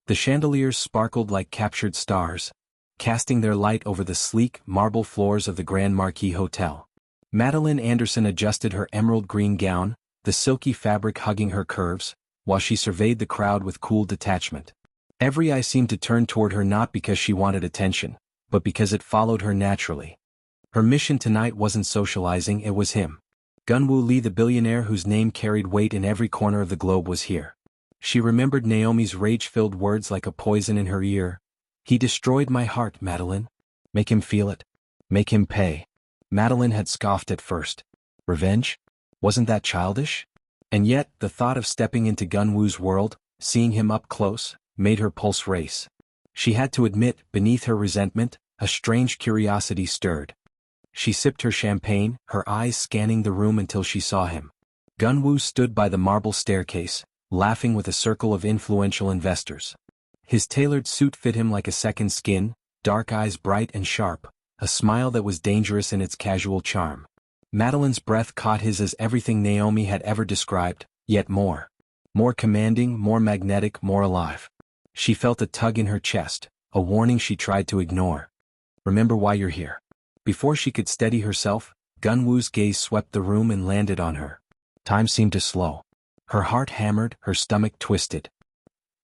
The chandeliers sparkled like captured stars, casting their light over the sleek, marble floors of the Grand Marquis Hotel. Madeline Anderson adjusted her emerald green gown, the silky fabric hugging her curves, while she surveyed the crowd with cool detachment. Every eye seemed to turn toward her not because she wanted attention, but because it followed her naturally. Her mission tonight wasn't socializing, it was him. Gun-woo Lee, the billionaire whose name carried weight in every corner of the globe, was here. She remembered Naomi's rage-filled words like a poison in her ear. "He destroyed my heart, Madeline. Make him feel it. Make him pay." Madeline had scoffed at first. Revenge? Wasn't that childish? And yet, the thought of stepping into Gun-woo's world, seeing him up close, made her pulse race. She had to admit, beneath her resentment, a strange curiosity stirred. She sipped her champagne, her eyes scanning the room until she saw him. Gun-woo stood by the marble staircase, laughing with a circle of influential investors. His tailored suit fit him like a second skin, dark eyes bright and sharp, a smile that was dangerous in its casual charm. Madeline's breath caught his as everything Naomi had ever described, yet more. More commanding, more magnetic, more alive. She felt a tug in her chest, a warning she tried to ignore. "Remember why you're here." Before she could steady herself, Gun-woo's gaze swept the room and landed on her. Time seemed to slow. Her heart hammered, her stomach twisted.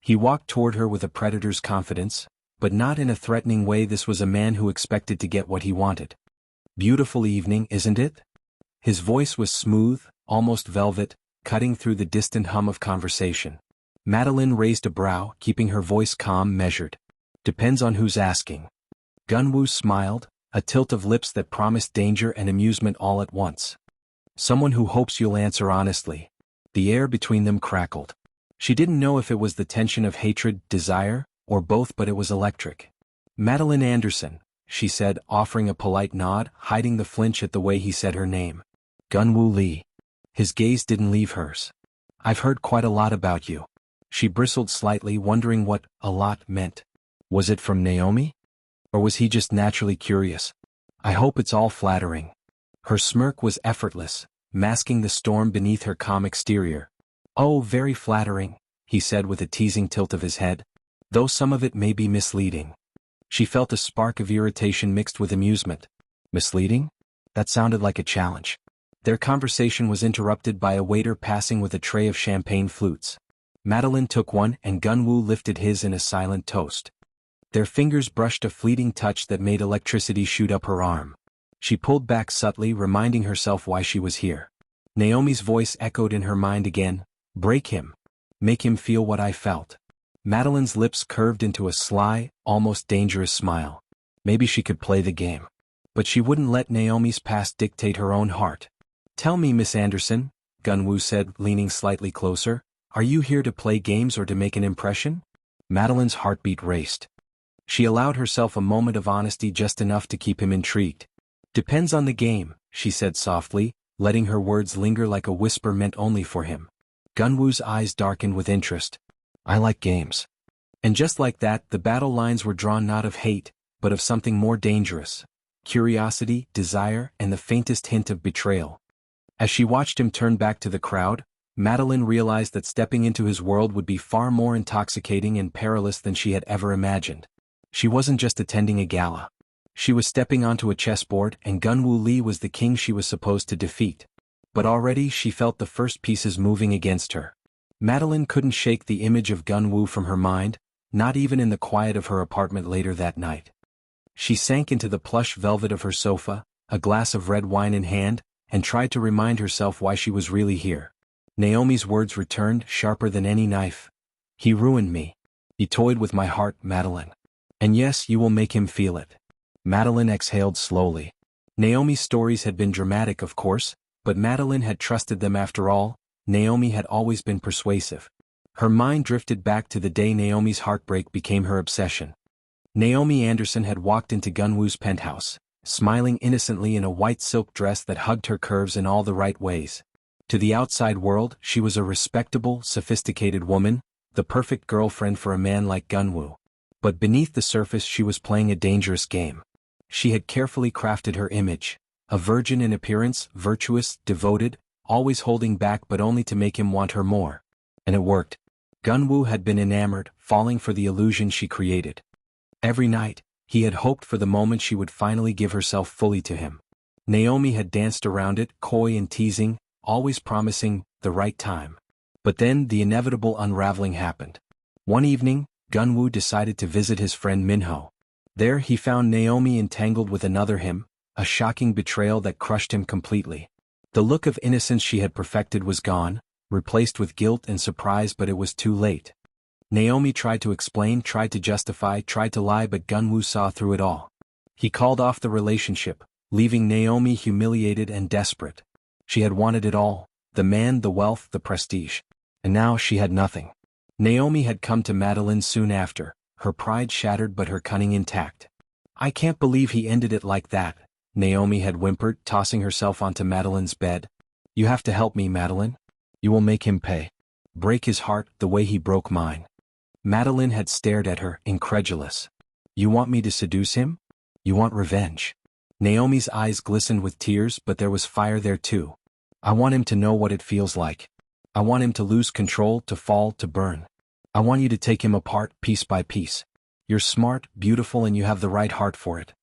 He walked toward her with a predator's confidence, but not in a threatening way. This was a man who expected to get what he wanted. "Beautiful evening, isn't it?" His voice was smooth, almost velvet, cutting through the distant hum of conversation. Madeline raised a brow, keeping her voice calm, measured. "Depends on who's asking." Gun-woo smiled, a tilt of lips that promised danger and amusement all at once. "Someone who hopes you'll answer honestly." The air between them crackled. She didn't know if it was the tension of hatred, desire, or both, but it was electric. "Madeline Anderson," she said, offering a polite nod, hiding the flinch at the way he said her name. "Gun-woo Lee." His gaze didn't leave hers. "I've heard quite a lot about you." She bristled slightly, wondering what "a lot" meant. Was it from Naomi? Or was he just naturally curious? "I hope it's all flattering." Her smirk was effortless, masking the storm beneath her calm exterior. "Oh, very flattering," he said with a teasing tilt of his head. "Though some of it may be misleading." She felt a spark of irritation mixed with amusement. Misleading? That sounded like a challenge. Their conversation was interrupted by a waiter passing with a tray of champagne flutes. Madeline took one and Gun-woo lifted his in a silent toast. Their fingers brushed a fleeting touch that made electricity shoot up her arm. She pulled back subtly, reminding herself why she was here. Naomi's voice echoed in her mind again. "Break him. Make him feel what I felt." Madeline's lips curved into a sly, almost dangerous smile. Maybe she could play the game. But she wouldn't let Naomi's past dictate her own heart. "Tell me, Miss Anderson," Gun-woo said, leaning slightly closer, "are you here to play games or to make an impression?" Madeline's heartbeat raced. She allowed herself a moment of honesty, just enough to keep him intrigued. "Depends on the game," she said softly, letting her words linger like a whisper meant only for him. Gun-woo's eyes darkened with interest. "I like games." And just like that, the battle lines were drawn not of hate, but of something more dangerous. Curiosity, desire, and the faintest hint of betrayal. As she watched him turn back to the crowd, Madeline realized that stepping into his world would be far more intoxicating and perilous than she had ever imagined. She wasn't just attending a gala. She was stepping onto a chessboard, and Gun-woo Lee was the king she was supposed to defeat. But already she felt the first pieces moving against her. Madeline couldn't shake the image of Gun-woo from her mind, not even in the quiet of her apartment later that night. She sank into the plush velvet of her sofa, a glass of red wine in hand, and tried to remind herself why she was really here. Naomi's words returned, sharper than any knife. "He ruined me. He toyed with my heart, Madeline. And yes, you will make him feel it." Madeline exhaled slowly. Naomi's stories had been dramatic, of course, but Madeline had trusted them after all. Naomi had always been persuasive. Her mind drifted back to the day Naomi's heartbreak became her obsession. Naomi Anderson had walked into Gun-woo's penthouse, smiling innocently in a white silk dress that hugged her curves in all the right ways. To the outside world, she was a respectable, sophisticated woman, the perfect girlfriend for a man like Gun-woo. But beneath the surface she was playing a dangerous game. She had carefully crafted her image, a virgin in appearance, virtuous, devoted, always holding back but only to make him want her more. And it worked. Gun-woo had been enamored, falling for the illusion she created. Every night, he had hoped for the moment she would finally give herself fully to him. Naomi had danced around it, coy and teasing, always promising the right time. But then the inevitable unraveling happened. One evening, Gun-woo decided to visit his friend Minho. There he found Naomi entangled with another him, a shocking betrayal that crushed him completely. The look of innocence she had perfected was gone, replaced with guilt and surprise, but it was too late. Naomi tried to explain, tried to justify, tried to lie, but Gun-woo saw through it all. He called off the relationship, leaving Naomi humiliated and desperate. She had wanted it all, the man, the wealth, the prestige. And now she had nothing. Naomi had come to Madeline soon after, her pride shattered but her cunning intact. "I can't believe he ended it like that," Naomi had whimpered, tossing herself onto Madeline's bed. "You have to help me, Madeline. You will make him pay. Break his heart the way he broke mine." Madeline had stared at her, incredulous. "You want me to seduce him? You want revenge?" Naomi's eyes glistened with tears, but there was fire there too. "I want him to know what it feels like. I want him to lose control, to fall, to burn. I want you to take him apart, piece by piece. You're smart, beautiful, and you have the right heart for it.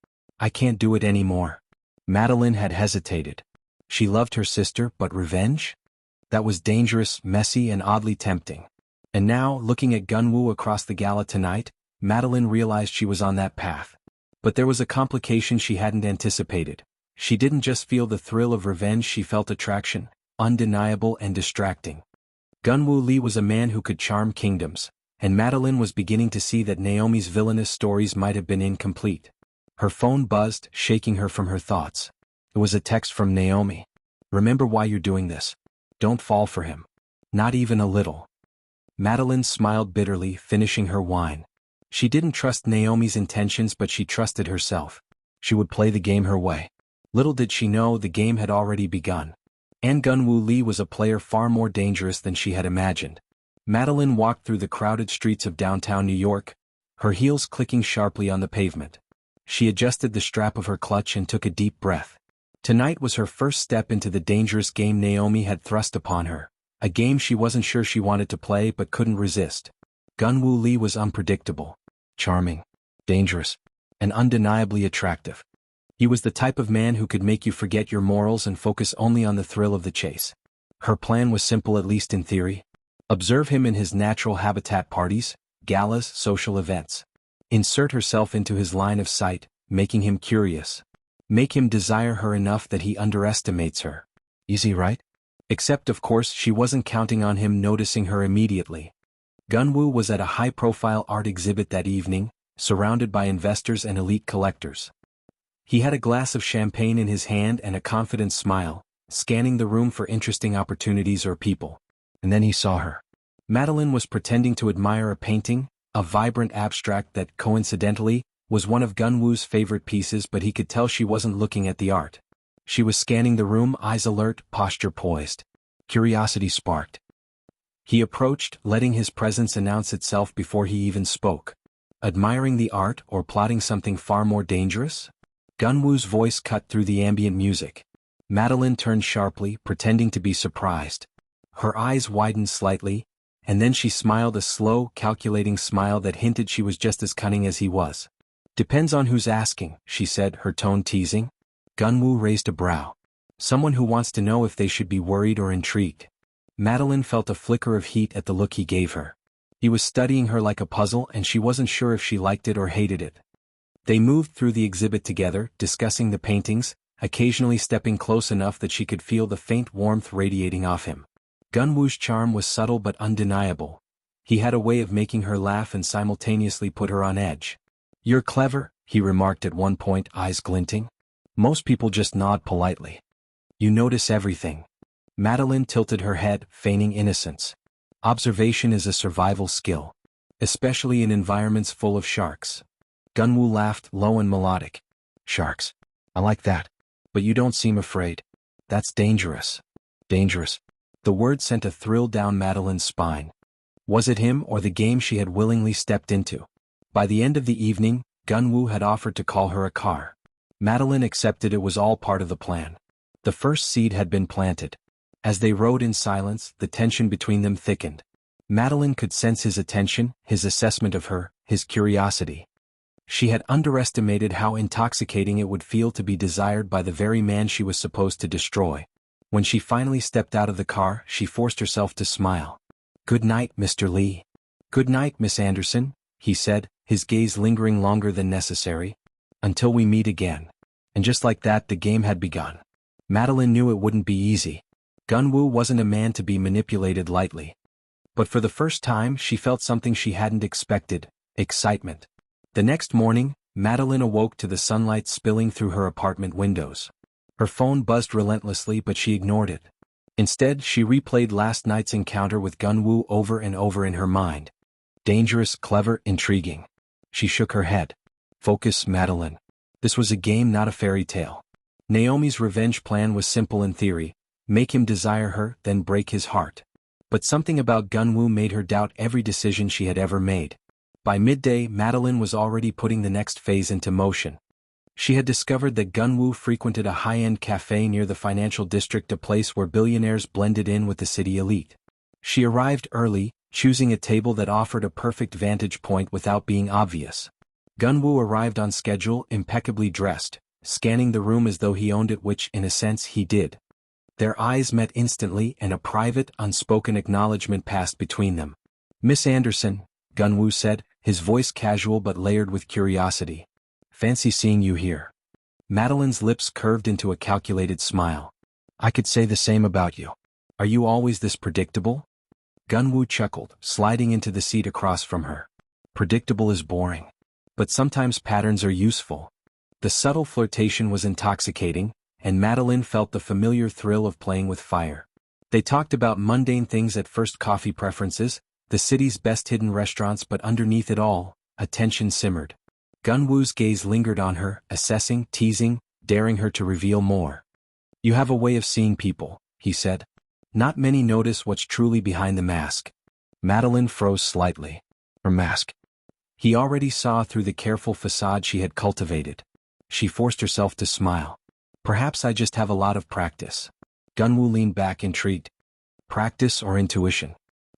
I can't do it anymore." Madeline had hesitated. She loved her sister, but revenge? That was dangerous, messy, and oddly tempting. And now, looking at Gun-woo across the gala tonight, Madeline realized she was on that path. But there was a complication she hadn't anticipated. She didn't just feel the thrill of revenge, she felt attraction, undeniable and distracting. Gun-woo Lee was a man who could charm kingdoms, and Madeline was beginning to see that Naomi's villainous stories might have been incomplete. Her phone buzzed, shaking her from her thoughts. It was a text from Naomi. "Remember why you're doing this. Don't fall for him. Not even a little." Madeline smiled bitterly, finishing her wine. She didn't trust Naomi's intentions, but she trusted herself. She would play the game her way. Little did she know the game had already begun. And Gun-woo Lee was a player far more dangerous than she had imagined. Madeline walked through the crowded streets of downtown New York, her heels clicking sharply on the pavement. She adjusted the strap of her clutch and took a deep breath. Tonight was her first step into the dangerous game Naomi had thrust upon her, a game she wasn't sure she wanted to play but couldn't resist. Gun-woo Lee was unpredictable, charming, dangerous, and undeniably attractive. He was the type of man who could make you forget your morals and focus only on the thrill of the chase. Her plan was simple, at least in theory. Observe him in his natural habitat: parties, galas, social events. Insert herself into his line of sight, making him curious. Make him desire her enough that he underestimates her. Easy, right? Except of course she wasn't counting on him noticing her immediately. Gun-woo was at a high-profile art exhibit that evening, surrounded by investors and elite collectors. He had a glass of champagne in his hand and a confident smile, scanning the room for interesting opportunities or people. And then he saw her. Madeline was pretending to admire a painting, a vibrant abstract that, coincidentally, was one of Gun-woo's favorite pieces, but he could tell she wasn't looking at the art. She was scanning the room, eyes alert, posture poised. Curiosity sparked. He approached, letting his presence announce itself before he even spoke. Admiring the art or plotting something far more dangerous? Gun-woo's voice cut through the ambient music. Madeline turned sharply, pretending to be surprised. Her eyes widened slightly, and then she smiled, a slow, calculating smile that hinted she was just as cunning as he was. "Depends on who's asking," she said, her tone teasing. Gun-woo raised a brow. "Someone who wants to know if they should be worried or intrigued." Madeline felt a flicker of heat at the look he gave her. He was studying her like a puzzle, and she wasn't sure if she liked it or hated it. They moved through the exhibit together, discussing the paintings, occasionally stepping close enough that she could feel the faint warmth radiating off him. Gun-woo's charm was subtle but undeniable. He had a way of making her laugh and simultaneously put her on edge. "You're clever," he remarked at one point, eyes glinting. "Most people just nod politely. You notice everything." Madeline tilted her head, feigning innocence. "Observation is a survival skill, especially in environments full of sharks." Gun-woo laughed, low and melodic. "Sharks. I like that. But you don't seem afraid. That's dangerous." Dangerous. The word sent a thrill down Madeline's spine. Was it him or the game she had willingly stepped into? By the end of the evening, Gun-woo had offered to call her a car. Madeline accepted. It was all part of the plan. The first seed had been planted. As they rode in silence, the tension between them thickened. Madeline could sense his attention, his assessment of her, his curiosity. She had underestimated how intoxicating it would feel to be desired by the very man she was supposed to destroy. When she finally stepped out of the car, she forced herself to smile. "Good night, Mr. Lee." "Good night, Miss Anderson," he said, his gaze lingering longer than necessary. "Until we meet again." And just like that, the game had begun. Madeline knew it wouldn't be easy. Gun-woo wasn't a man to be manipulated lightly. But for the first time, she felt something she hadn't expected: excitement. The next morning, Madeline awoke to the sunlight spilling through her apartment windows. Her phone buzzed relentlessly, but she ignored it. Instead, she replayed last night's encounter with Gun-woo over and over in her mind. Dangerous, clever, intriguing. She shook her head. Focus, Madeline. This was a game, not a fairy tale. Naomi's revenge plan was simple in theory: make him desire her, then break his heart. But something about Gun-woo made her doubt every decision she had ever made. By midday, Madeline was already putting the next phase into motion. She had discovered that Gun-woo frequented a high-end cafe near the financial district, a place where billionaires blended in with the city elite. She arrived early, choosing a table that offered a perfect vantage point without being obvious. Gun-woo arrived on schedule, impeccably dressed, scanning the room as though he owned it, which, in a sense, he did. Their eyes met instantly, and a private, unspoken acknowledgement passed between them. "Miss Anderson," Gun-woo said, his voice casual but layered with curiosity. "Fancy seeing you here." Madeline's lips curved into a calculated smile. "I could say the same about you. Are you always this predictable?" Gun-woo chuckled, sliding into the seat across from her. "Predictable is boring. But sometimes patterns are useful." The subtle flirtation was intoxicating, and Madeline felt the familiar thrill of playing with fire. They talked about mundane things at first: coffee preferences, the city's best hidden restaurants, but underneath it all, a tension simmered. Gun-woo's gaze lingered on her, assessing, teasing, daring her to reveal more. "You have a way of seeing people," he said. "Not many notice what's truly behind the mask." Madeline froze slightly. Her mask. He already saw through the careful facade she had cultivated. She forced herself to smile. "Perhaps I just have a lot of practice." Gun-woo leaned back, intrigued. "Practice or intuition?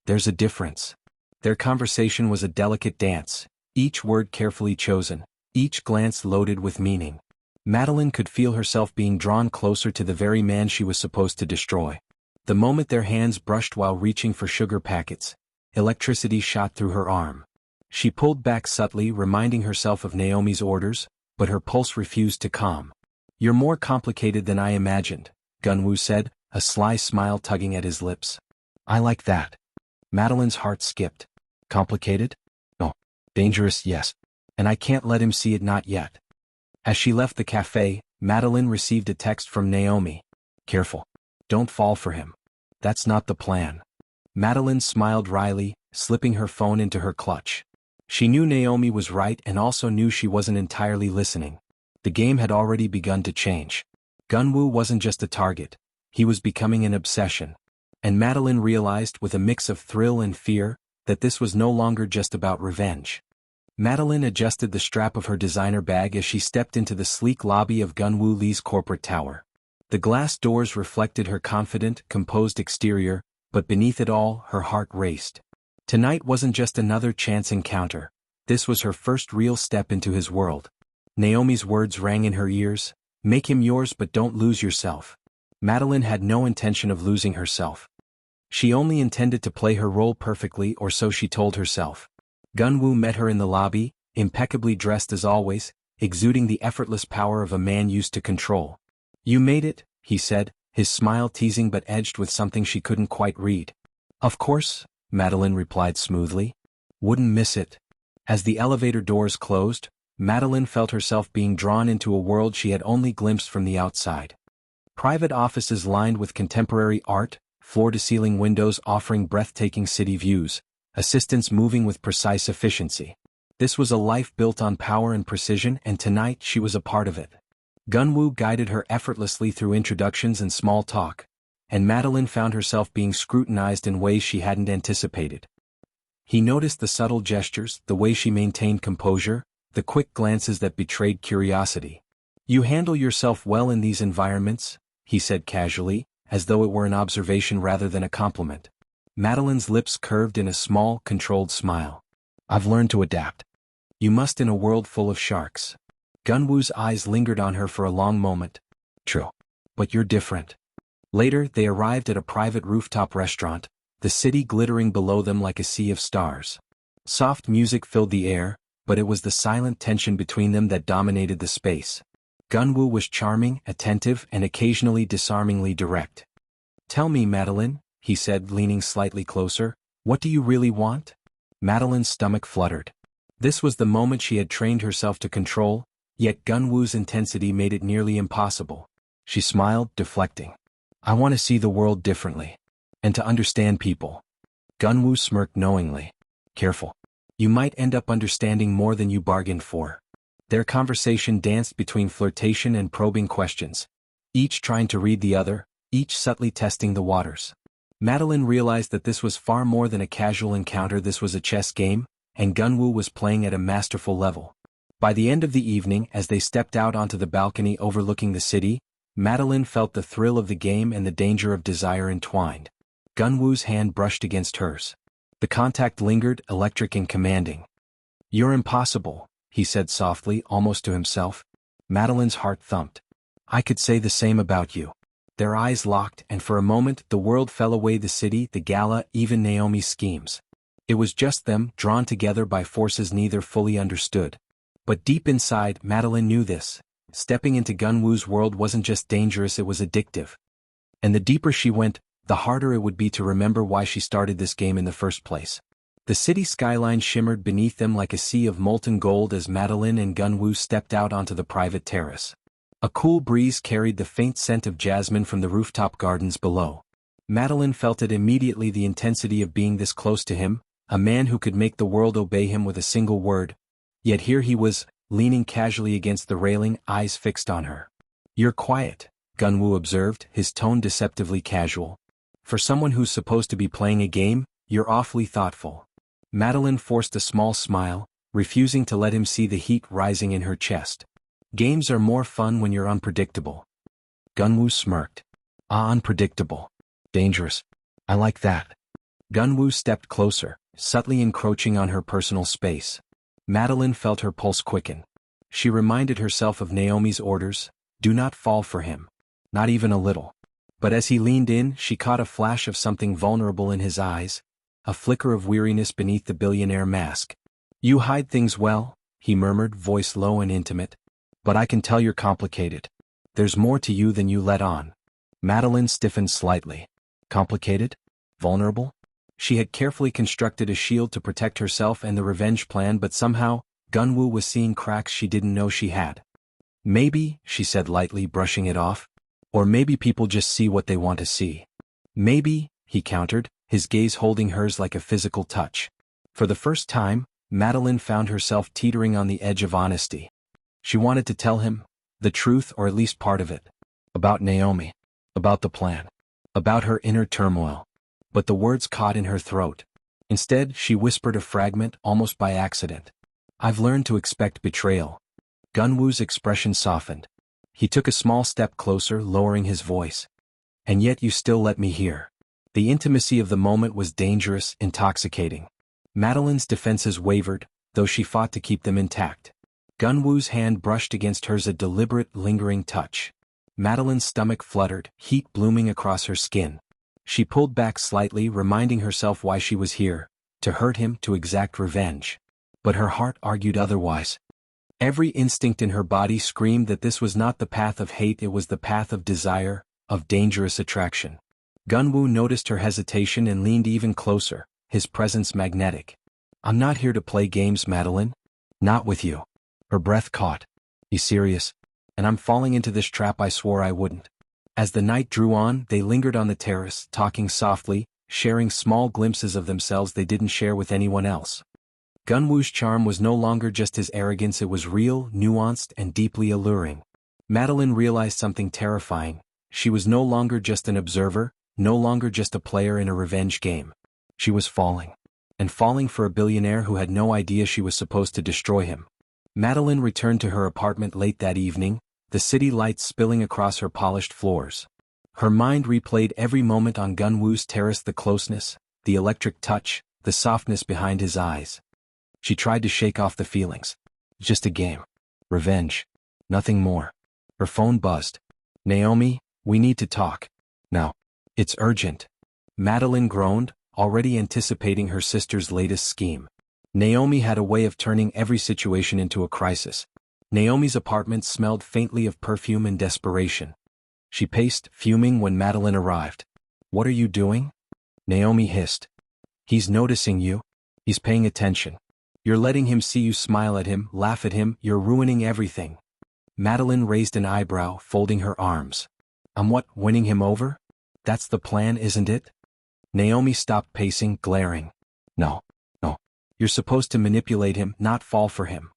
There's a difference." Their conversation was a delicate dance, each word carefully chosen, each glance loaded with meaning. Madeline could feel herself being drawn closer to the very man she was supposed to destroy. The moment their hands brushed while reaching for sugar packets, electricity shot through her arm. She pulled back subtly, reminding herself of Naomi's orders, but her pulse refused to calm. "You're more complicated than I imagined," Gun-woo said, a sly smile tugging at his lips. "I like that." Madeline's heart skipped. "Complicated? No. Dangerous, yes. And I can't let him see it, not yet." As she left the cafe, Madeline received a text from Naomi. "Careful. Don't fall for him. That's not the plan." Madeline smiled wryly, slipping her phone into her clutch. She knew Naomi was right and also knew she wasn't entirely listening. The game had already begun to change. Gun-woo wasn't just a target. He was becoming an obsession. And Madeline realized, with a mix of thrill and fear, that this was no longer just about revenge. Madeline adjusted the strap of her designer bag as she stepped into the sleek lobby of Gun-woo Lee's corporate tower. The glass doors reflected her confident, composed exterior, but beneath it all, her heart raced. Tonight wasn't just another chance encounter. This was her first real step into his world. Naomi's words rang in her ears: "Make him yours, but don't lose yourself." Madeline had no intention of losing herself. She only intended to play her role perfectly, or so she told herself. Gun-woo met her in the lobby, impeccably dressed as always, exuding the effortless power of a man used to control. "You made it," he said, his smile teasing but edged with something she couldn't quite read. "Of course," Madeline replied smoothly. "Wouldn't miss it." As the elevator doors closed, Madeline felt herself being drawn into a world she had only glimpsed from the outside. Private offices lined with contemporary art, floor-to-ceiling windows offering breathtaking city views, assistants moving with precise efficiency. This was a life built on power and precision, and tonight she was a part of it. Gun-woo guided her effortlessly through introductions and small talk, and Madeline found herself being scrutinized in ways she hadn't anticipated. He noticed the subtle gestures, the way she maintained composure, the quick glances that betrayed curiosity. "You handle yourself well in these environments," he said casually, as though it were an observation rather than a compliment. Madeline's lips curved in a small, controlled smile. I've learned to adapt. You must in a world full of sharks. Gun-woo's eyes lingered on her for a long moment. True. But you're different. Later, they arrived at a private rooftop restaurant, the city glittering below them like a sea of stars. Soft music filled the air, but it was the silent tension between them that dominated the space. Gun-woo was charming, attentive, and occasionally disarmingly direct. Tell me, Madeline, he said, leaning slightly closer, what do you really want? Madeline's stomach fluttered. This was the moment she had trained herself to control, yet Gun-woo's intensity made it nearly impossible. She smiled, deflecting. I want to see the world differently. And to understand people. Gun-woo smirked knowingly. Careful. You might end up understanding more than you bargained for. Their conversation danced between flirtation and probing questions, each trying to read the other, each subtly testing the waters. Madeline realized that this was far more than a casual encounter. This was a chess game, and Gun-woo was playing at a masterful level. By the end of the evening, as they stepped out onto the balcony overlooking the city, Madeline felt the thrill of the game and the danger of desire entwined. Gun-woo's hand brushed against hers. The contact lingered, electric and commanding. You're impossible, he said softly, almost to himself. Madeline's heart thumped. I could say the same about you. Their eyes locked, and for a moment the world fell away, the city, the gala, even Naomi's schemes. It was just them, drawn together by forces neither fully understood. But deep inside, Madeline knew this. Stepping into Gun-woo's world wasn't just dangerous, it was addictive. And the deeper she went, the harder it would be to remember why she started this game in the first place. The city skyline shimmered beneath them like a sea of molten gold as Madeline and Gun-woo stepped out onto the private terrace. A cool breeze carried the faint scent of jasmine from the rooftop gardens below. Madeline felt it immediately, the intensity of being this close to him, a man who could make the world obey him with a single word. Yet here he was, leaning casually against the railing, eyes fixed on her. You're quiet, Gun-woo observed, his tone deceptively casual. For someone who's supposed to be playing a game, you're awfully thoughtful. Madeline forced a small smile, refusing to let him see the heat rising in her chest. Games are more fun when you're unpredictable. Gun-woo smirked. Ah, unpredictable. Dangerous. I like that. Gun-woo stepped closer, subtly encroaching on her personal space. Madeline felt her pulse quicken. She reminded herself of Naomi's orders, do not fall for him. Not even a little. But as he leaned in, she caught a flash of something vulnerable in his eyes, a flicker of weariness beneath the billionaire mask. You hide things well, he murmured, voice low and intimate. But I can tell you're complicated. There's more to you than you let on. Madeline stiffened slightly. Complicated? Vulnerable? She had carefully constructed a shield to protect herself and the revenge plan, but somehow, Gun-woo was seeing cracks she didn't know she had. Maybe, she said lightly, brushing it off. Or maybe people just see what they want to see. Maybe, he countered, his gaze holding hers like a physical touch. For the first time, Madeline found herself teetering on the edge of honesty. She wanted to tell him the truth, or at least part of it. About Naomi. About the plan. About her inner turmoil. But the words caught in her throat. Instead, she whispered a fragment, almost by accident. I've learned to expect betrayal. Gun-woo's expression softened. He took a small step closer, lowering his voice. And yet you still let me hear. The intimacy of the moment was dangerous, intoxicating. Madeline's defenses wavered, though she fought to keep them intact. Gun-woo's hand brushed against hers, a deliberate, lingering touch. Madeline's stomach fluttered, heat blooming across her skin. She pulled back slightly, reminding herself why she was here, to hurt him, to exact revenge. But her heart argued otherwise. Every instinct in her body screamed that this was not the path of hate, it was the path of desire, of dangerous attraction. Gun-woo noticed her hesitation and leaned even closer, his presence magnetic. I'm not here to play games, Madeline. Not with you. Her breath caught. You serious? And I'm falling into this trap I swore I wouldn't. As the night drew on, they lingered on the terrace, talking softly, sharing small glimpses of themselves they didn't share with anyone else. Gun-woo's charm was no longer just his arrogance, it was real, nuanced, and deeply alluring. Madeline realized something terrifying. She was no longer just an observer, no longer just a player in a revenge game. She was falling. And falling for a billionaire who had no idea she was supposed to destroy him. Madeline returned to her apartment late that evening, the city lights spilling across her polished floors. Her mind replayed every moment on Gun-woo's terrace, the closeness, the electric touch, the softness behind his eyes. She tried to shake off the feelings. Just a game. Revenge. Nothing more. Her phone buzzed. Naomi, we need to talk. Now. It's urgent. Madeline groaned, already anticipating her sister's latest scheme. Naomi had a way of turning every situation into a crisis. Naomi's apartment smelled faintly of perfume and desperation. She paced, fuming, when Madeline arrived. What are you doing? Naomi hissed. He's noticing you. He's paying attention. You're letting him see you smile at him, laugh at him, you're ruining everything. Madeline raised an eyebrow, folding her arms. I'm what, winning him over? That's the plan, isn't it? Naomi stopped pacing, glaring. No. You're supposed to manipulate him, not fall for him.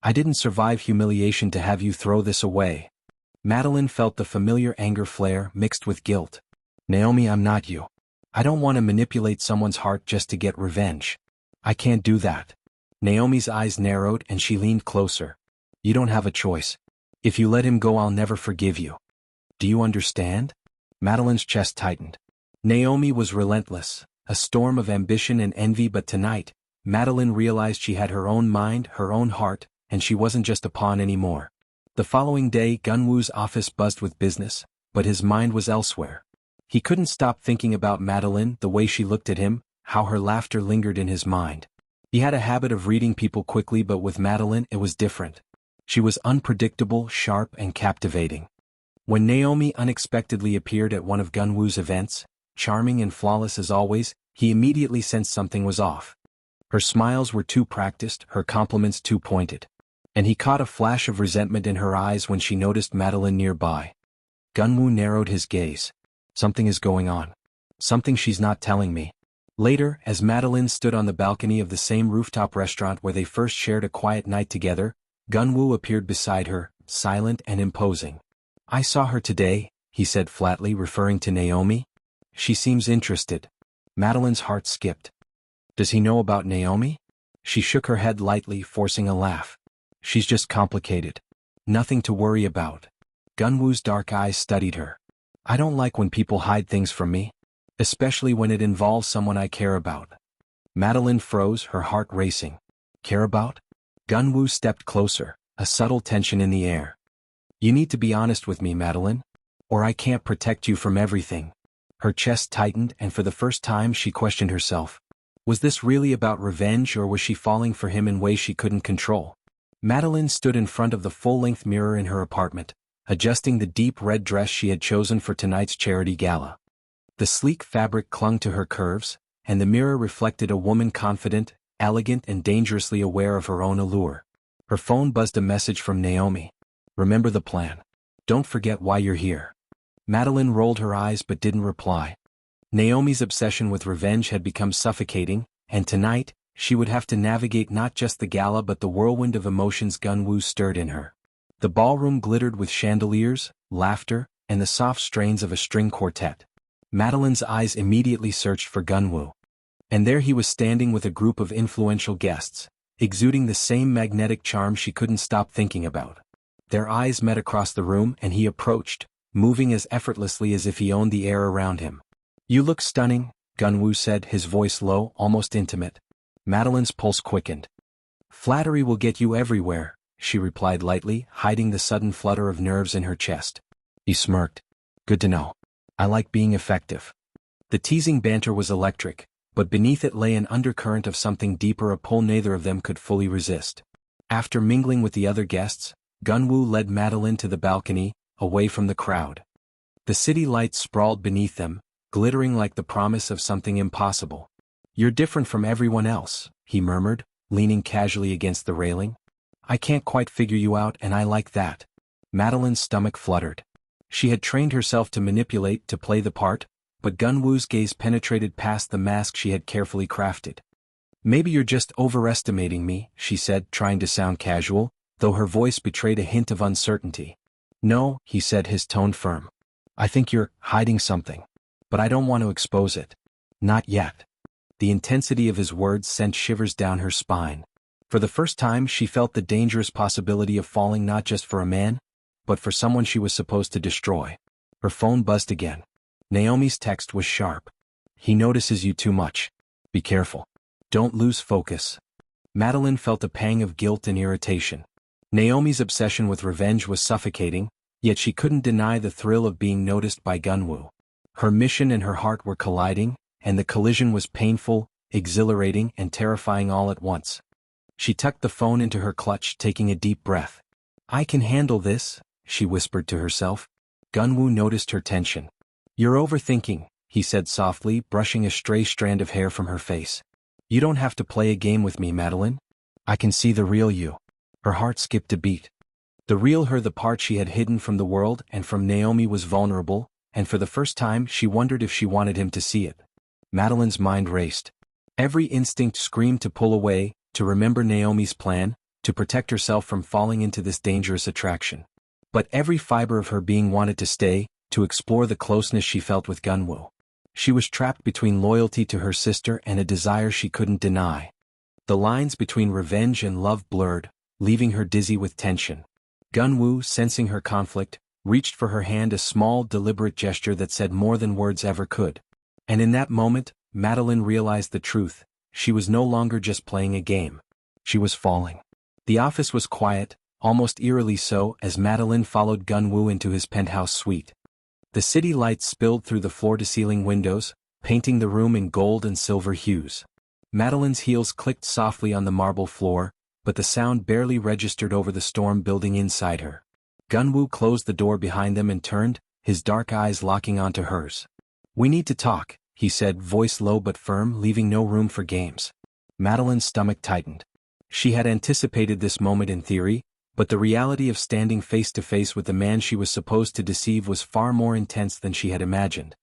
I didn't survive humiliation to have you throw this away. Madeline felt the familiar anger flare mixed with guilt. Naomi, I'm not you. I don't want to manipulate someone's heart just to get revenge. I can't do that. Naomi's eyes narrowed and she leaned closer. You don't have a choice. If you let him go, I'll never forgive you. Do you understand? Madeline's chest tightened. Naomi was relentless, a storm of ambition and envy, but tonight, Madeline realized she had her own mind, her own heart, and she wasn't just a pawn anymore. The following day, Gun-woo's office buzzed with business, but his mind was elsewhere. He couldn't stop thinking about Madeline, the way she looked at him, how her laughter lingered in his mind. He had a habit of reading people quickly, but with Madeline it was different. She was unpredictable, sharp, and captivating. When Naomi unexpectedly appeared at one of Gun-woo's events, charming and flawless as always, he immediately sensed something was off. Her smiles were too practiced, her compliments too pointed. And he caught a flash of resentment in her eyes when she noticed Madeline nearby. Gun-woo narrowed his gaze. Something is going on. Something she's not telling me. Later, as Madeline stood on the balcony of the same rooftop restaurant where they first shared a quiet night together, Gun-woo appeared beside her, silent and imposing. I saw her today, he said flatly, referring to Naomi. She seems interested. Madeline's heart skipped. Does he know about Naomi? She shook her head lightly, forcing a laugh. She's just complicated. Nothing to worry about. Gun-woo's dark eyes studied her. I don't like when people hide things from me. Especially when it involves someone I care about. Madeline froze, her heart racing. Care about? Gun-woo stepped closer, a subtle tension in the air. You need to be honest with me, Madeline. Or I can't protect you from everything. Her chest tightened, and for the first time she questioned herself. Was this really about revenge, or was she falling for him in ways she couldn't control? Madeline stood in front of the full-length mirror in her apartment, adjusting the deep red dress she had chosen for tonight's charity gala. The sleek fabric clung to her curves, and the mirror reflected a woman confident, elegant, and dangerously aware of her own allure. Her phone buzzed a message from Naomi. Remember the plan. Don't forget why you're here. Madeline rolled her eyes but didn't reply. Naomi's obsession with revenge had become suffocating, and tonight, she would have to navigate not just the gala but the whirlwind of emotions Gun-woo stirred in her. The ballroom glittered with chandeliers, laughter, and the soft strains of a string quartet. Madeline's eyes immediately searched for Gun-woo. And there he was standing with a group of influential guests, exuding the same magnetic charm she couldn't stop thinking about. Their eyes met across the room and he approached, moving as effortlessly as if he owned the air around him. You look stunning, Gun-woo said, his voice low, almost intimate. Madeline's pulse quickened. Flattery will get you everywhere, she replied lightly, hiding the sudden flutter of nerves in her chest. He smirked. Good to know. I like being effective. The teasing banter was electric, but beneath it lay an undercurrent of something deeper, a pull neither of them could fully resist. After mingling with the other guests, Gun-woo led Madeline to the balcony, away from the crowd. The city lights sprawled beneath them, glittering like the promise of something impossible. You're different from everyone else, he murmured, leaning casually against the railing. I can't quite figure you out, and I like that. Madeline's stomach fluttered. She had trained herself to manipulate, to play the part, but Gun-woo's gaze penetrated past the mask she had carefully crafted. Maybe you're just overestimating me, she said, trying to sound casual, though her voice betrayed a hint of uncertainty. No, he said, his tone firm. I think you're hiding something. But I don't want to expose it. Not yet. The intensity of his words sent shivers down her spine. For the first time she felt the dangerous possibility of falling not just for a man, but for someone she was supposed to destroy. Her phone buzzed again. Naomi's text was sharp. He notices you too much. Be careful. Don't lose focus. Madeline felt a pang of guilt and irritation. Naomi's obsession with revenge was suffocating, yet she couldn't deny the thrill of being noticed by Gun-woo. Her mission and her heart were colliding, and the collision was painful, exhilarating, and terrifying all at once. She tucked the phone into her clutch, taking a deep breath. "I can handle this," she whispered to herself. Gun-woo noticed her tension. "You're overthinking," he said softly, brushing a stray strand of hair from her face. "You don't have to play a game with me, Madeline. I can see the real you." Her heart skipped a beat. The real her, the part she had hidden from the world and from Naomi, was vulnerable, and for the first time she wondered if she wanted him to see it. Madeline's mind raced. Every instinct screamed to pull away, to remember Naomi's plan, to protect herself from falling into this dangerous attraction. But every fiber of her being wanted to stay, to explore the closeness she felt with Gun-woo. She was trapped between loyalty to her sister and a desire she couldn't deny. The lines between revenge and love blurred, leaving her dizzy with tension. Gun-woo, sensing her conflict, reached for her hand, a small, deliberate gesture that said more than words ever could. And in that moment, Madeline realized the truth. She was no longer just playing a game. She was falling. The office was quiet, almost eerily so, as Madeline followed Gun-woo into his penthouse suite. The city lights spilled through the floor-to-ceiling windows, painting the room in gold and silver hues. Madeline's heels clicked softly on the marble floor, but the sound barely registered over the storm building inside her. Gun-woo closed the door behind them and turned, his dark eyes locking onto hers. "We need to talk," he said, voice low but firm, leaving no room for games. Madeline's stomach tightened. She had anticipated this moment in theory, but the reality of standing face to face with the man she was supposed to deceive was far more intense than she had imagined.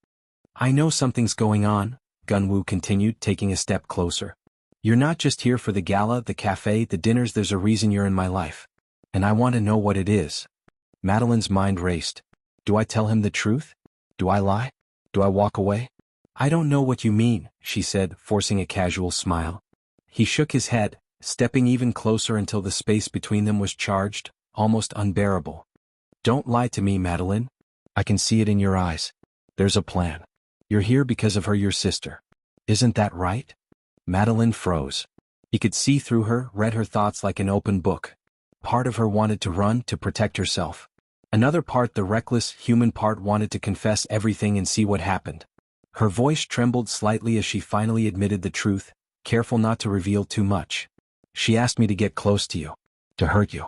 "I know something's going on," Gun-woo continued, taking a step closer. "You're not just here for the gala, the cafe, the dinners. There's a reason you're in my life. And I want to know what it is." Madeline's mind raced. Do I tell him the truth? Do I lie? Do I walk away? "I don't know what you mean," she said, forcing a casual smile. He shook his head, stepping even closer until the space between them was charged, almost unbearable. "Don't lie to me, Madeline. I can see it in your eyes. There's a plan. You're here because of her, your sister. Isn't that right?" Madeline froze. He could see through her, read her thoughts like an open book. Part of her wanted to run, to protect herself. Another part, the reckless, human part, wanted to confess everything and see what happened. Her voice trembled slightly as she finally admitted the truth, careful not to reveal too much. "She asked me to get close to you. To hurt you.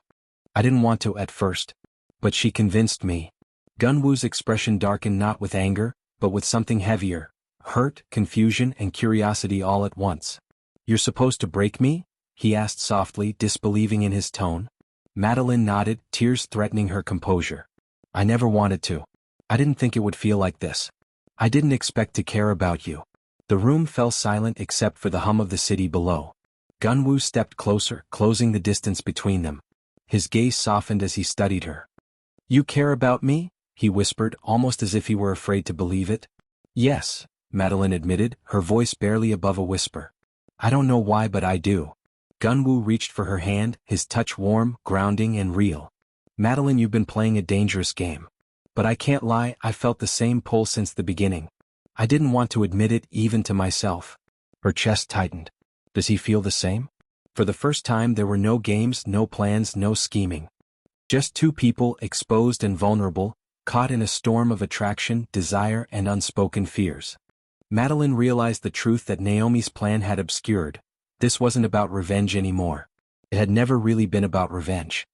I didn't want to at first. But she convinced me." Gun-woo's expression darkened, not with anger, but with something heavier. Hurt, confusion, and curiosity all at once. "You're supposed to break me?" he asked softly, disbelieving in his tone. Madeline nodded, tears threatening her composure. "I never wanted to. I didn't think it would feel like this. I didn't expect to care about you." The room fell silent except for the hum of the city below. Gun-woo stepped closer, closing the distance between them. His gaze softened as he studied her. "You care about me?" he whispered, almost as if he were afraid to believe it. "Yes," Madeline admitted, her voice barely above a whisper. "I don't know why, but I do." Gun-woo reached for her hand, his touch warm, grounding, and real. "Madeline, you've been playing a dangerous game. But I can't lie, I felt the same pull since the beginning. I didn't want to admit it, even to myself." Her chest tightened. Does he feel the same? For the first time there were no games, no plans, no scheming. Just two people, exposed and vulnerable, caught in a storm of attraction, desire, and unspoken fears. Madeline realized the truth that Naomi's plan had obscured. This wasn't about revenge anymore. It had never really been about revenge.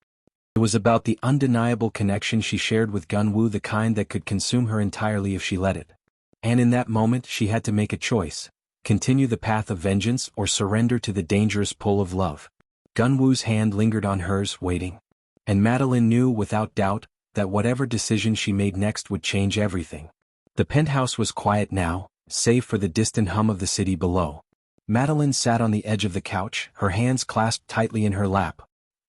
It was about the undeniable connection she shared with Gun-woo, the kind that could consume her entirely if she let it. And in that moment she had to make a choice. Continue the path of vengeance or surrender to the dangerous pull of love. Gun-woo's hand lingered on hers, waiting. And Madeline knew without doubt that whatever decision she made next would change everything. The penthouse was quiet now, save for the distant hum of the city below. Madeline sat on the edge of the couch, her hands clasped tightly in her lap,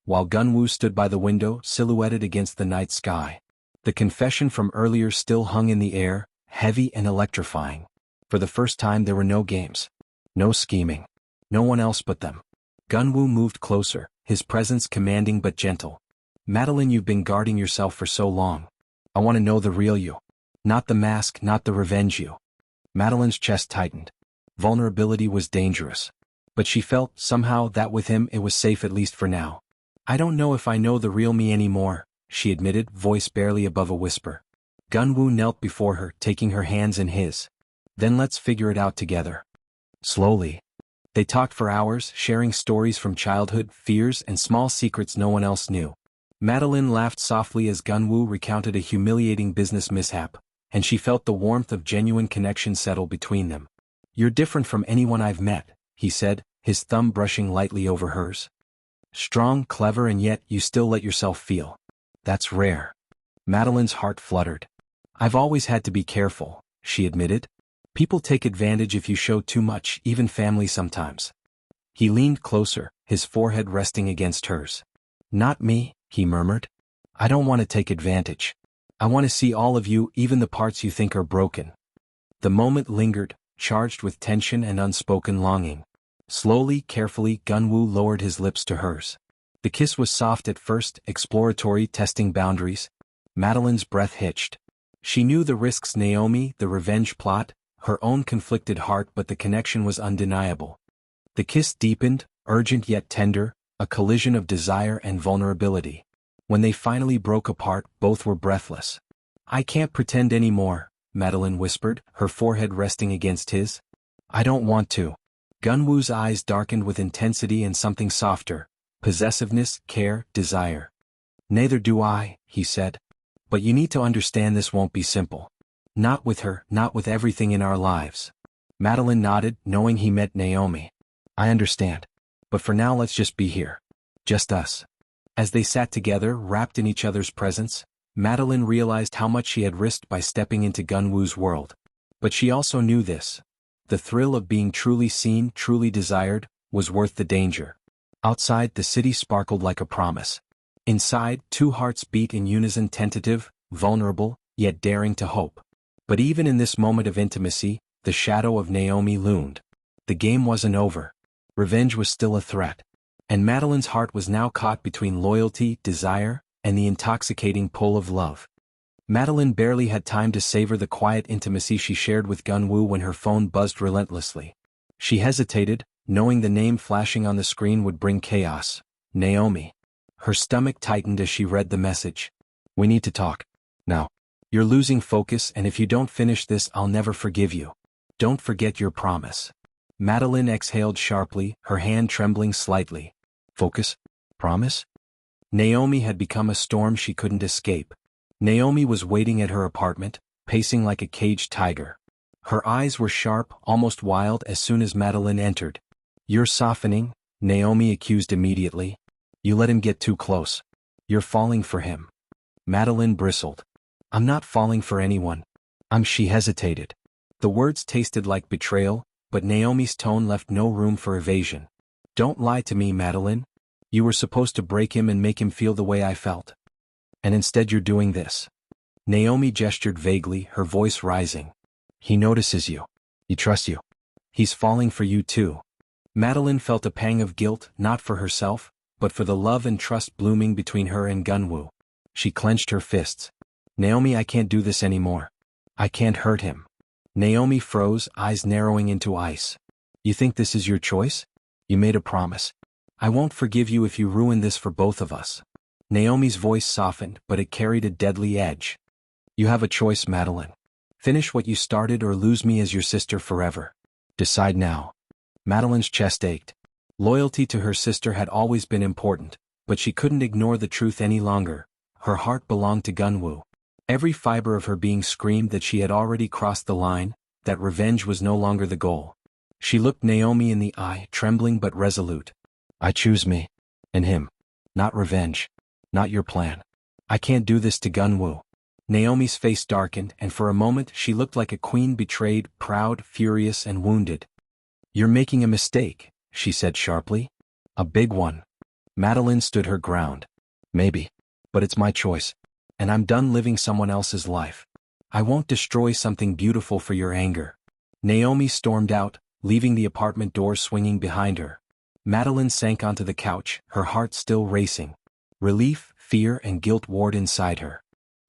while Gun-woo stood by the window, silhouetted against the night sky. The confession from earlier still hung in the air, heavy and electrifying. For the first time there were no games. No scheming. No one else but them. Gun-woo moved closer, his presence commanding but gentle. "Madeline, you've been guarding yourself for so long. I want to know the real you. Not the mask, not the revenge you." Madeline's chest tightened. Vulnerability was dangerous. But she felt, somehow, that with him it was safe at least for now. "I don't know if I know the real me anymore," she admitted, voice barely above a whisper. Gun-woo knelt before her, taking her hands in his. "Then let's figure it out together." Slowly. They talked for hours, sharing stories from childhood, fears, and small secrets no one else knew. Madeline laughed softly as Gun-woo recounted a humiliating business mishap, and she felt the warmth of genuine connection settle between them. "You're different from anyone I've met," he said, his thumb brushing lightly over hers. "Strong, clever, and yet you still let yourself feel. That's rare." Madeline's heart fluttered. "I've always had to be careful," she admitted. "People take advantage if you show too much, even family sometimes." He leaned closer, his forehead resting against hers. "Not me," he murmured. "I don't want to take advantage. I want to see all of you, even the parts you think are broken." The moment lingered, charged with tension and unspoken longing. Slowly, carefully, Gun-woo lowered his lips to hers. The kiss was soft at first, exploratory, testing boundaries. Madeline's breath hitched. She knew the risks: Naomi, the revenge plot, her own conflicted heart, but the connection was undeniable. The kiss deepened, urgent yet tender, a collision of desire and vulnerability. When they finally broke apart, both were breathless. "I can't pretend anymore," Madeline whispered, her forehead resting against his. "I don't want to." Gun-woo's eyes darkened with intensity and something softer: possessiveness, care, desire. "Neither do I," he said. "But you need to understand this won't be simple. Not with her, not with everything in our lives." Madeline nodded, knowing he meant Naomi. "I understand. But for now let's just be here. Just us." As they sat together, wrapped in each other's presence, Madeline realized how much she had risked by stepping into Gun-woo's world. But she also knew this. The thrill of being truly seen, truly desired, was worth the danger. Outside, the city sparkled like a promise. Inside, two hearts beat in unison, tentative, vulnerable, yet daring to hope. But even in this moment of intimacy, the shadow of Naomi loomed. The game wasn't over. Revenge was still a threat. And Madeline's heart was now caught between loyalty, desire, and the intoxicating pull of love. Madeline barely had time to savor the quiet intimacy she shared with Gun-woo when her phone buzzed relentlessly. She hesitated, knowing the name flashing on the screen would bring chaos. Naomi. Her stomach tightened as she read the message. "We need to talk. Now. You're losing focus, and if you don't finish this, I'll never forgive you. Don't forget your promise." Madeline exhaled sharply, her hand trembling slightly. Focus? Promise? Naomi had become a storm she couldn't escape. Naomi was waiting at her apartment, pacing like a caged tiger. Her eyes were sharp, almost wild, as soon as Madeline entered. "You're softening," Naomi accused immediately. "You let him get too close. You're falling for him." Madeline bristled. "I'm not falling for anyone. She hesitated. The words tasted like betrayal, but Naomi's tone left no room for evasion. "Don't lie to me, Madeline. You were supposed to break him and make him feel the way I felt. And instead you're doing this." Naomi gestured vaguely, her voice rising. "He notices you. He trusts you. He's falling for you too." Madeline felt a pang of guilt, not for herself, but for the love and trust blooming between her and Gun-woo. She clenched her fists. "Naomi, I can't do this anymore. I can't hurt him." Naomi froze, eyes narrowing into ice. "You think this is your choice? You made a promise. I won't forgive you if you ruin this for both of us." Naomi's voice softened, but it carried a deadly edge. "You have a choice, Madeline. Finish what you started or lose me as your sister forever. Decide now." Madeline's chest ached. Loyalty to her sister had always been important, but she couldn't ignore the truth any longer. Her heart belonged to Gun-woo. Every fiber of her being screamed that she had already crossed the line, that revenge was no longer the goal. She looked Naomi in the eye, trembling but resolute. "I choose me. And him. Not revenge. Not your plan. I can't do this to Gun-woo." Naomi's face darkened, and for a moment she looked like a queen betrayed, proud, furious, and wounded. "You're making a mistake," she said sharply. "A big one." Madeline stood her ground. "Maybe. But it's my choice. And I'm done living someone else's life. I won't destroy something beautiful for your anger." Naomi stormed out, leaving the apartment door swinging behind her. Madeline sank onto the couch, her heart still racing. Relief, fear, and guilt warred inside her.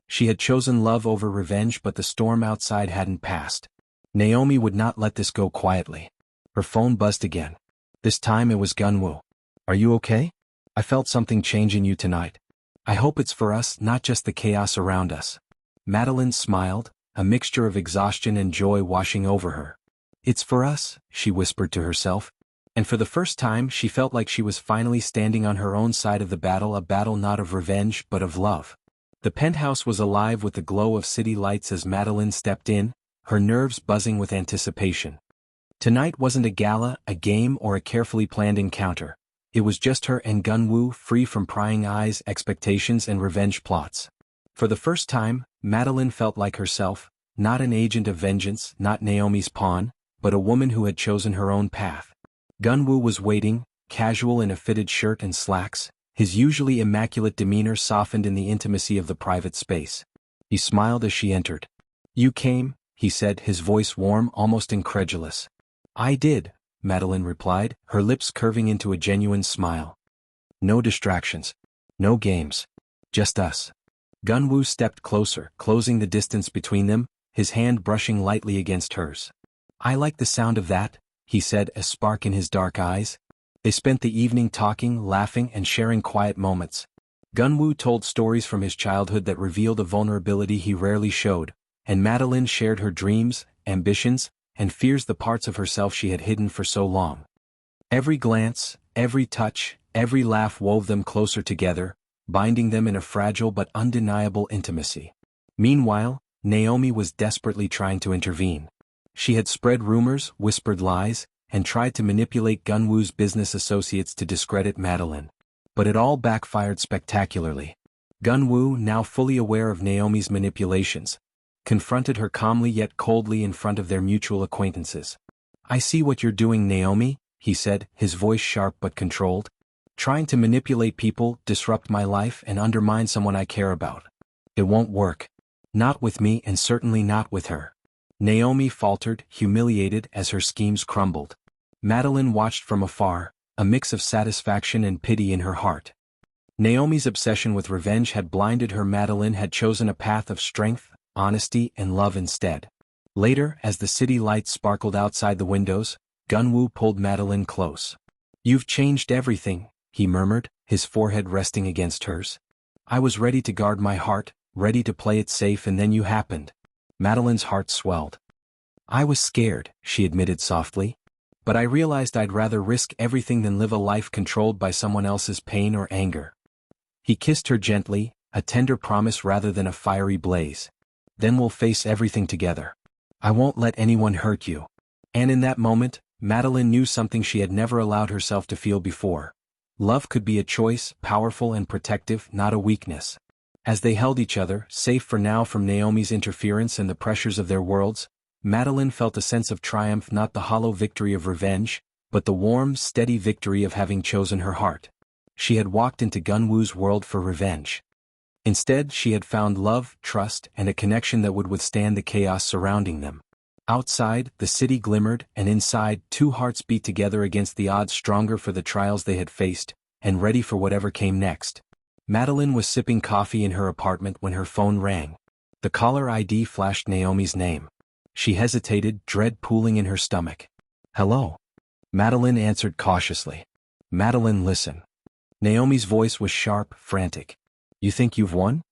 She had chosen love over revenge, but the storm outside hadn't passed. Naomi would not let this go quietly. Her phone buzzed again. This time it was Gun-woo. Are you okay? I felt something change in you tonight. I hope it's for us, not just the chaos around us. Madeline smiled, a mixture of exhaustion and joy washing over her. It's for us, she whispered to herself. And for the first time she felt like she was finally standing on her own side of the battle, a battle not of revenge but of love. The penthouse was alive with the glow of city lights as Madeline stepped in, her nerves buzzing with anticipation. Tonight wasn't a gala, a game, or a carefully planned encounter. It was just her and Gun-woo, free from prying eyes, expectations, and revenge plots. For the first time, Madeline felt like herself, not an agent of vengeance, not Naomi's pawn, but a woman who had chosen her own path. Gun-woo was waiting, casual in a fitted shirt and slacks, his usually immaculate demeanor softened in the intimacy of the private space. He smiled as she entered. "You came," he said, his voice warm, almost incredulous. "I did," Madeline replied, her lips curving into a genuine smile. "No distractions. No games. Just us." Gun-woo stepped closer, closing the distance between them, his hand brushing lightly against hers. "I like the sound of that," he said, a spark in his dark eyes. They spent the evening talking, laughing, and sharing quiet moments. Gun-woo told stories from his childhood that revealed a vulnerability he rarely showed, and Madeline shared her dreams, ambitions, and fears, the parts of herself she had hidden for so long. Every glance, every touch, every laugh wove them closer together, binding them in a fragile but undeniable intimacy. Meanwhile, Naomi was desperately trying to intervene. She had spread rumors, whispered lies, and tried to manipulate Gun-woo's business associates to discredit Madeline. But it all backfired spectacularly. Gun-woo, now fully aware of Naomi's manipulations, confronted her calmly yet coldly in front of their mutual acquaintances. "I see what you're doing, Naomi," he said, his voice sharp but controlled. "Trying to manipulate people, disrupt my life, and undermine someone I care about. It won't work. Not with me, and certainly not with her." Naomi faltered, humiliated as her schemes crumbled. Madeline watched from afar, a mix of satisfaction and pity in her heart. Naomi's obsession with revenge had blinded her. Madeline had chosen a path of strength, honesty, and love instead. Later, as the city lights sparkled outside the windows, Gun-woo pulled Madeline close. "You've changed everything," he murmured, his forehead resting against hers. "I was ready to guard my heart, ready to play it safe, and then you happened." Madeline's heart swelled. "I was scared," she admitted softly. "But I realized I'd rather risk everything than live a life controlled by someone else's pain or anger." He kissed her gently, a tender promise rather than a fiery blaze. "Then we'll face everything together. I won't let anyone hurt you." And in that moment, Madeline knew something she had never allowed herself to feel before. Love could be a choice, powerful and protective, not a weakness. As they held each other, safe for now from Naomi's interference and the pressures of their worlds, Madeline felt a sense of triumph, not the hollow victory of revenge, but the warm, steady victory of having chosen her heart. She had walked into Gun-woo's world for revenge. Instead, she had found love, trust, and a connection that would withstand the chaos surrounding them. Outside, the city glimmered, and inside, two hearts beat together against the odds, stronger for the trials they had faced, and ready for whatever came next. Madeline was sipping coffee in her apartment when her phone rang. The caller ID flashed Naomi's name. She hesitated, dread pooling in her stomach. "Hello." Madeline answered cautiously. "Madeline, listen." Naomi's voice was sharp, frantic. "You think you've won?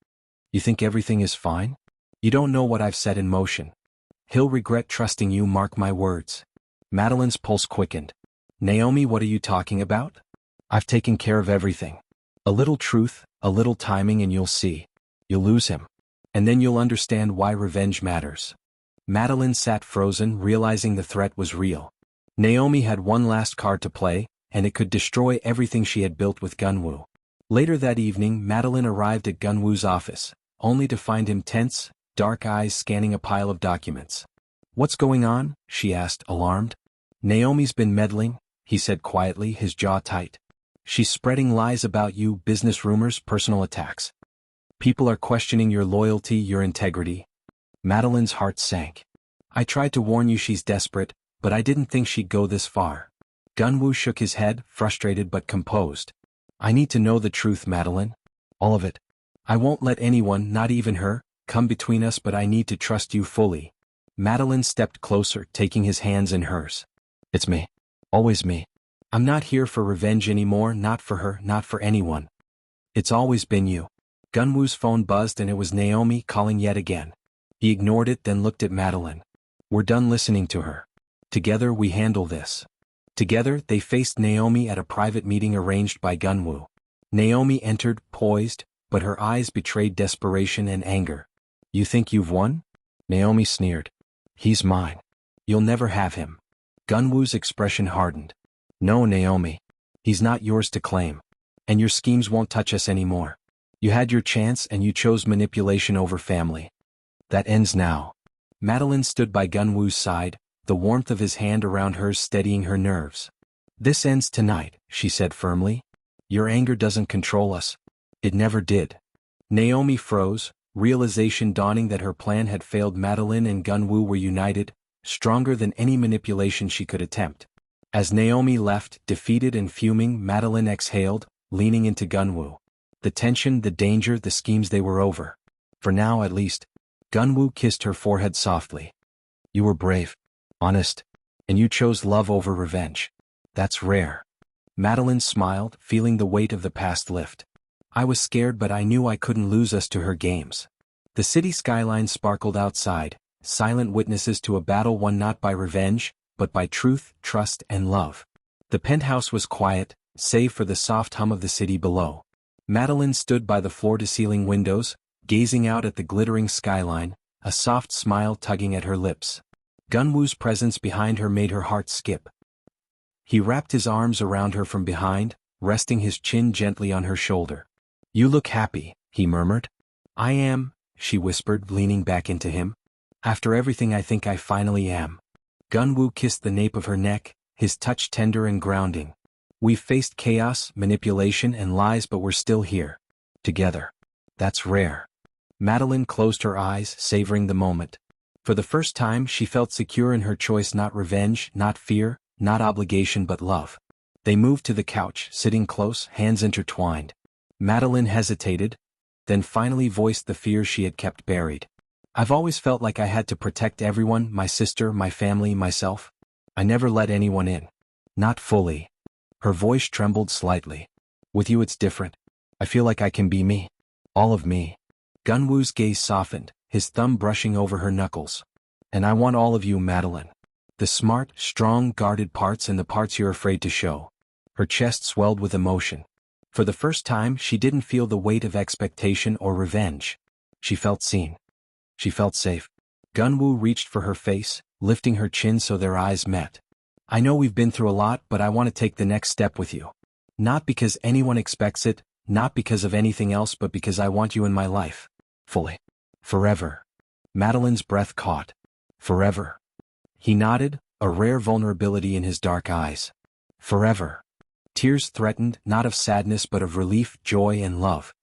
You think everything is fine? You don't know what I've set in motion. He'll regret trusting you, mark my words." Madeline's pulse quickened. "Naomi, what are you talking about? I've taken care of everything. A little truth, a little timing, and you'll see. You'll lose him. And then you'll understand why revenge matters." Madeline sat frozen, realizing the threat was real. Naomi had one last card to play, and it could destroy everything she had built with Gun-woo. Later that evening, Madeline arrived at Gun-woo's office, only to find him tense, dark eyes scanning a pile of documents. "What's going on?" she asked, alarmed. "Naomi's been meddling," he said quietly, his jaw tight. "She's spreading lies about you, business rumors, personal attacks. People are questioning your loyalty, your integrity." Madeline's heart sank. "I tried to warn you, she's desperate, but I didn't think she'd go this far." Gun-woo shook his head, frustrated but composed. "I need to know the truth, Madeline. All of it. I won't let anyone, not even her, come between us, but I need to trust you fully." Madeline stepped closer, taking his hands in hers. It's me. Always me. I'm not here for revenge anymore, not for her, not for anyone. It's always been you. Gun-woo's phone buzzed and it was Naomi calling yet again. He ignored it, then looked at Madeline. We're done listening to her. Together we handle this. Together they faced Naomi at a private meeting arranged by Gun-woo. Naomi entered, poised, but her eyes betrayed desperation and anger. You think you've won? Naomi sneered. He's mine. You'll never have him. Gun-woo's expression hardened. No, Naomi. He's not yours to claim. And your schemes won't touch us anymore. You had your chance and you chose manipulation over family. That ends now. Madeline stood by Gun-woo's side, the warmth of his hand around hers steadying her nerves. This ends tonight, she said firmly. Your anger doesn't control us. It never did. Naomi froze, realization dawning that her plan had failed. Madeline and Gun-woo were united, stronger than any manipulation she could attempt. As Naomi left, defeated and fuming, Madeline exhaled, leaning into Gun-woo. The tension, the danger, the schemes, they were over. For now at least. Gun-woo kissed her forehead softly. You were brave, honest, and you chose love over revenge. That's rare. Madeline smiled, feeling the weight of the past lift. I was scared, but I knew I couldn't lose us to her games. The city skyline sparkled outside, silent witnesses to a battle won not by revenge, but by truth, trust, and love. The penthouse was quiet, save for the soft hum of the city below. Madeline stood by the floor-to-ceiling windows, gazing out at the glittering skyline, a soft smile tugging at her lips. Gun-woo's presence behind her made her heart skip. He wrapped his arms around her from behind, resting his chin gently on her shoulder. You look happy, he murmured. I am, she whispered, leaning back into him. After everything, I think I finally am. Gun-woo kissed the nape of her neck, his touch tender and grounding. We've faced chaos, manipulation, and lies, but we're still here. Together. That's rare. Madeline closed her eyes, savoring the moment. For the first time, she felt secure in her choice, not revenge, not fear, not obligation, but love. They moved to the couch, sitting close, hands intertwined. Madeline hesitated, then finally voiced the fear she had kept buried. I've always felt like I had to protect everyone, my sister, my family, myself. I never let anyone in. Not fully. Her voice trembled slightly. With you it's different. I feel like I can be me. All of me. Gun-woo's gaze softened, his thumb brushing over her knuckles. And I want all of you, Madeline. The smart, strong, guarded parts and the parts you're afraid to show. Her chest swelled with emotion. For the first time, she didn't feel the weight of expectation or revenge. She felt seen. She felt safe. Gun-woo reached for her face, lifting her chin so their eyes met. I know we've been through a lot, but I want to take the next step with you. Not because anyone expects it, not because of anything else, but because I want you in my life. Fully. Forever. Madeline's breath caught. Forever. He nodded, a rare vulnerability in his dark eyes. Forever. Tears threatened, not of sadness but of relief, joy, and love.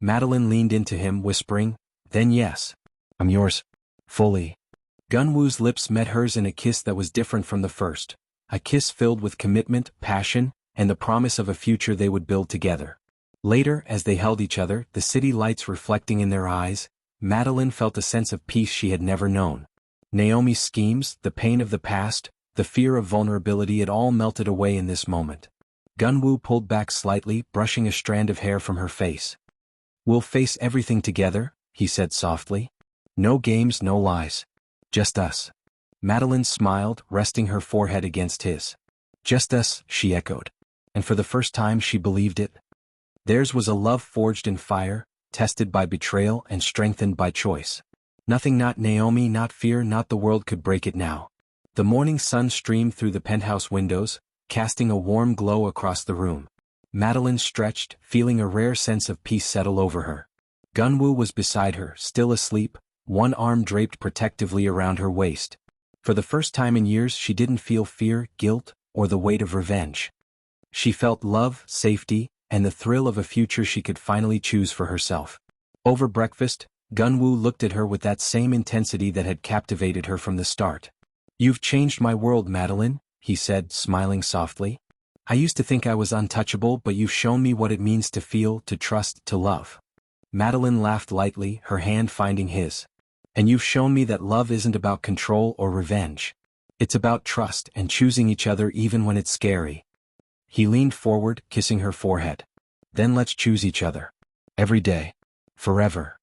Madeline leaned into him, whispering, Then yes. I'm yours. Fully. Gun-woo's lips met hers in a kiss that was different from the first. A kiss filled with commitment, passion, and the promise of a future they would build together. Later, as they held each other, the city lights reflecting in their eyes, Madeline felt a sense of peace she had never known. Naomi's schemes, the pain of the past, the fear of vulnerability, it all melted away in this moment. Gun-woo pulled back slightly, brushing a strand of hair from her face. We'll face everything together, he said softly. No games, no lies. Just us. Madeline smiled, resting her forehead against his. Just us, she echoed. And for the first time she believed it. Theirs was a love forged in fire, tested by betrayal and strengthened by choice. Nothing, not Naomi, not fear, not the world could break it now. The morning sun streamed through the penthouse windows, casting a warm glow across the room. Madeline stretched, feeling a rare sense of peace settle over her. Gun-woo was beside her, still asleep, one arm draped protectively around her waist. For the first time in years she didn't feel fear, guilt, or the weight of revenge. She felt love, safety, and the thrill of a future she could finally choose for herself. Over breakfast, Gun-woo looked at her with that same intensity that had captivated her from the start. You've changed my world, Madeline, he said, smiling softly. I used to think I was untouchable, but you've shown me what it means to feel, to trust, to love. Madeline laughed lightly, her hand finding his. And you've shown me that love isn't about control or revenge. It's about trust and choosing each other even when it's scary. He leaned forward, kissing her forehead. Then let's choose each other. Every day. Forever.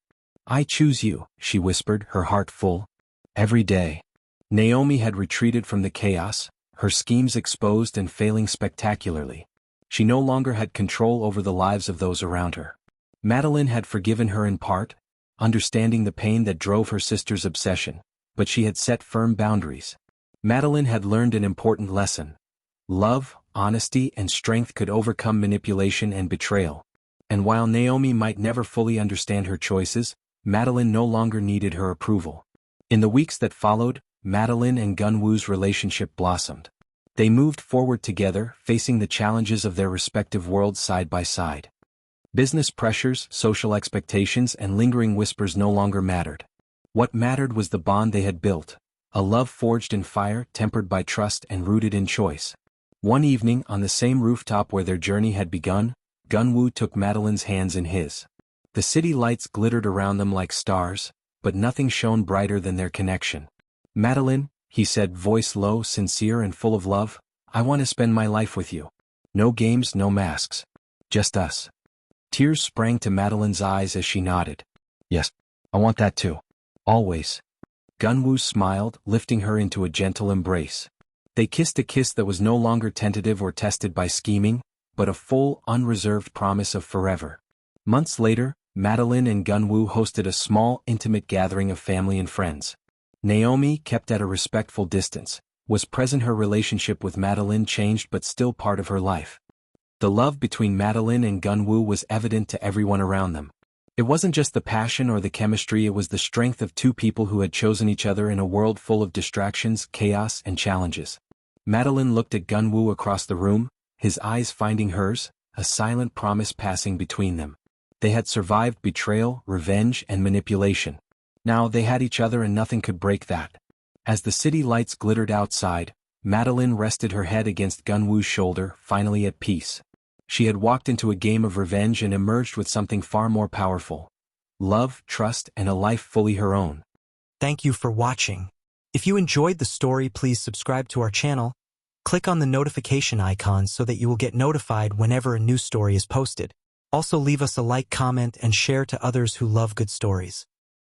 I choose you, she whispered, her heart full. Every day. Naomi had retreated from the chaos, her schemes exposed and failing spectacularly. She no longer had control over the lives of those around her. Madeline had forgiven her in part, understanding the pain that drove her sister's obsession, but she had set firm boundaries. Madeline had learned an important lesson. Love, honesty, and strength could overcome manipulation and betrayal. And while Naomi might never fully understand her choices, Madeline no longer needed her approval. In the weeks that followed, Madeline and Gun-woo's relationship blossomed. They moved forward together, facing the challenges of their respective worlds side by side. Business pressures, social expectations, and lingering whispers no longer mattered. What mattered was the bond they had built, a love forged in fire, tempered by trust and rooted in choice. One evening, on the same rooftop where their journey had begun, Gun-woo took Madeline's hands in his. The city lights glittered around them like stars, but nothing shone brighter than their connection. Madeline, he said, voice low, sincere and full of love, I want to spend my life with you. No games, no masks. Just us. Tears sprang to Madeline's eyes as she nodded. Yes, I want that too. Always. Gun-woo smiled, lifting her into a gentle embrace. They kissed a kiss that was no longer tentative or tested by scheming, but a full, unreserved promise of forever. Months later, Madeline and Gun-woo hosted a small, intimate gathering of family and friends. Naomi, kept at a respectful distance, was present. Her relationship with Madeline changed but still part of her life. The love between Madeline and Gun-woo was evident to everyone around them. It wasn't just the passion or the chemistry, it was the strength of two people who had chosen each other in a world full of distractions, chaos, and challenges. Madeline looked at Gun-woo across the room, his eyes finding hers, a silent promise passing between them. They had survived betrayal, revenge, and manipulation. Now they had each other and nothing could break that. As the city lights glittered outside, Madeline rested her head against Gun-woo's shoulder, finally at peace. She had walked into a game of revenge and emerged with something far more powerful. Love, trust, and a life fully her own. Thank you for watching. If you enjoyed the story, please subscribe to our channel. Click on the notification icon so that you will get notified whenever a new story is posted. Also leave us a like, comment, and share to others who love good stories.